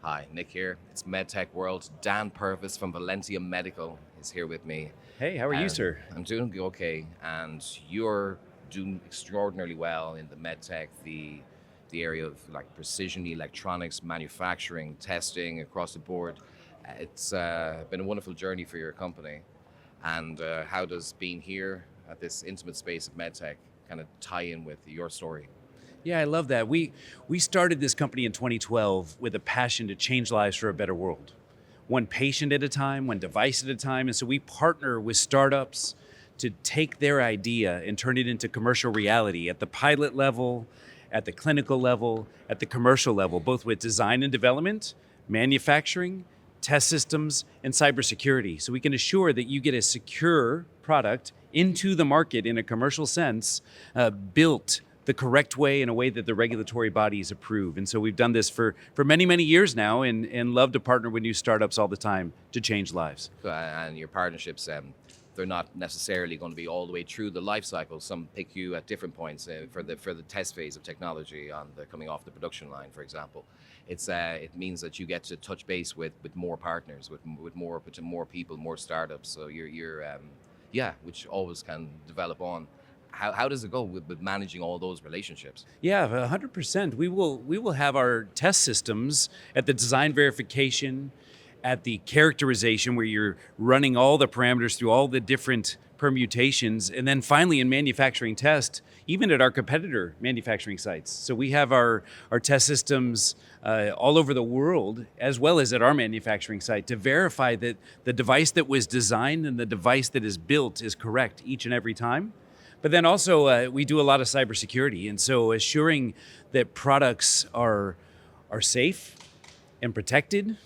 Hi, Nick here. It's MedTech World. Dan Purvis from Velentium Medical is here with me. Hey, how are you, sir? I'm doing okay, and you're doing extraordinarily well in the MedTech, the area of like precision electronics, manufacturing, testing across the board. It's been a wonderful journey for your company. And how does being here at this intimate space of MedTech kind of tie in with your story? Yeah, I love that. We started this company in 2012 with a passion to change lives for a better world. One patient at a time, one device at a time. And so we partner with startups to take their idea and turn it into commercial reality at the pilot level, at the clinical level, at the commercial level, both with design and development, manufacturing, test systems, and cybersecurity. So we can assure that you get a secure product into the market in a commercial sense, built the correct way, in a way that the regulatory bodies approve. And so we've done this for many, many years now, and love to partner with new startups all the time to change lives. And your partnerships, they're not necessarily going to be all the way through the life cycle. Some pick you at different points for the test phase of technology on the coming off the production line, for example. It means that you get to touch base with more partners, with more people, more startups. So which always can develop on. How does it go with managing all those relationships? Yeah, 100%. We will have our test systems at the design verification, at the characterization, where you're running all the parameters through all the different permutations, and then finally in manufacturing test, even at our competitor manufacturing sites. So we have our test systems all over the world, as well as at our manufacturing site, to verify that the device that was designed and the device that is built is correct each and every time. But then also we do a lot of cybersecurity, and so assuring that products are safe and protected.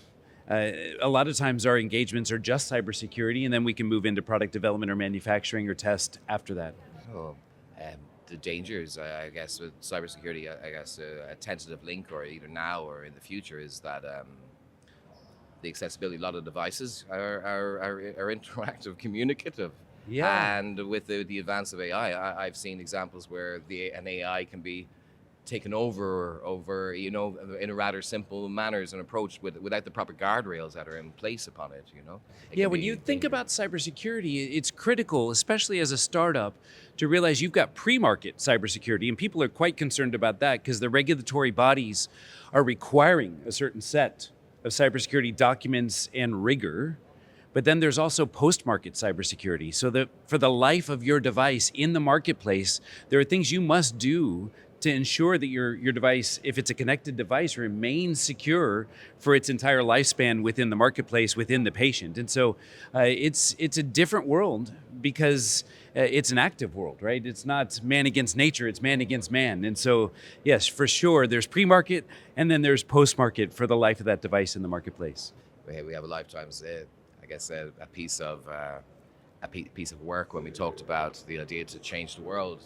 A lot of times our engagements are just cybersecurity, and then we can move into product development or manufacturing or test after that. Oh, the dangers, I guess, with cybersecurity, I guess a tentative link, or either now or in the future, is that the accessibility. A lot of devices are interactive, communicative. Yeah. And with the advance of AI, I've seen examples where an AI can be taken over in a rather simple manners and approach without the proper guardrails that are in place upon it. Yeah, when you think about cybersecurity, it's critical, especially as a startup, to realize you've got pre-market cybersecurity, and people are quite concerned about that because the regulatory bodies are requiring a certain set of cybersecurity documents and rigor. But then there's also post-market cybersecurity. So that for the life of your device in the marketplace, there are things you must do to ensure that your device, if it's a connected device, remains secure for its entire lifespan within the marketplace, within the patient. And so it's a different world because it's an active world, right? It's not man against nature, it's man against man. And so, yes, for sure, there's pre-market and then there's post-market for the life of that device in the marketplace. We have a lifetime's, I guess, a piece of work when we talked about the idea to change the world.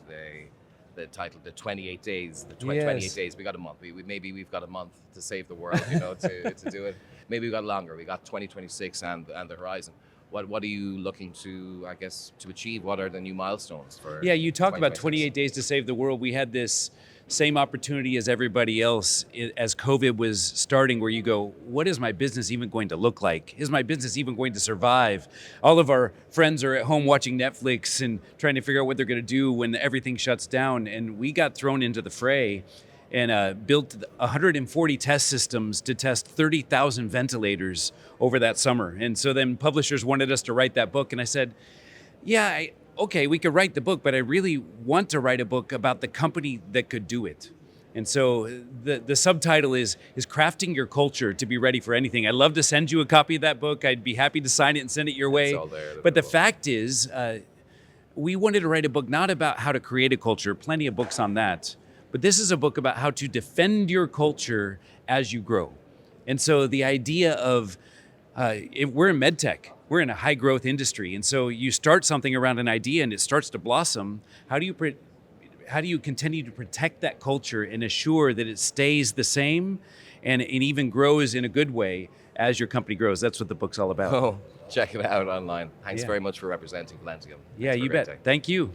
The title, the 28 days, 28 days. We got a month. We've got a month to save the world, to do it. Maybe we got longer. We got 2026 and the horizon. What are you looking to, I guess, to achieve? What are the new milestones for? Yeah, you talked about 28 days to save the world. We had this same opportunity as everybody else as COVID was starting, where you go, what is my business even going to look like? Is my business even going to survive? All of our friends are at home watching Netflix and trying to figure out what they're going to do when everything shuts down. And we got thrown into the fray and built 140 test systems to test 30,000 ventilators over that summer. And so then publishers wanted us to write that book. And I said, yeah, okay, we could write the book, but I really want to write a book about the company that could do it. And so the subtitle is crafting your culture to be ready for anything. I'd love to send you a copy of that book. I'd be happy to sign it and send it your way. It's all there, but the fact is, we wanted to write a book not about how to create a culture, plenty of books on that, but this is a book about how to defend your culture as you grow. And so the idea of, we're in MedTech, we're in a high growth industry. And so you start something around an idea and it starts to blossom. How do you continue to protect that culture and assure that it stays the same and even grows in a good way as your company grows? That's what the book's all about. Oh, check it out online. Thanks very much for representing Velentium. Yeah, you bet. Thank you.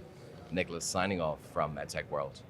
Nicholas signing off from MedTech World.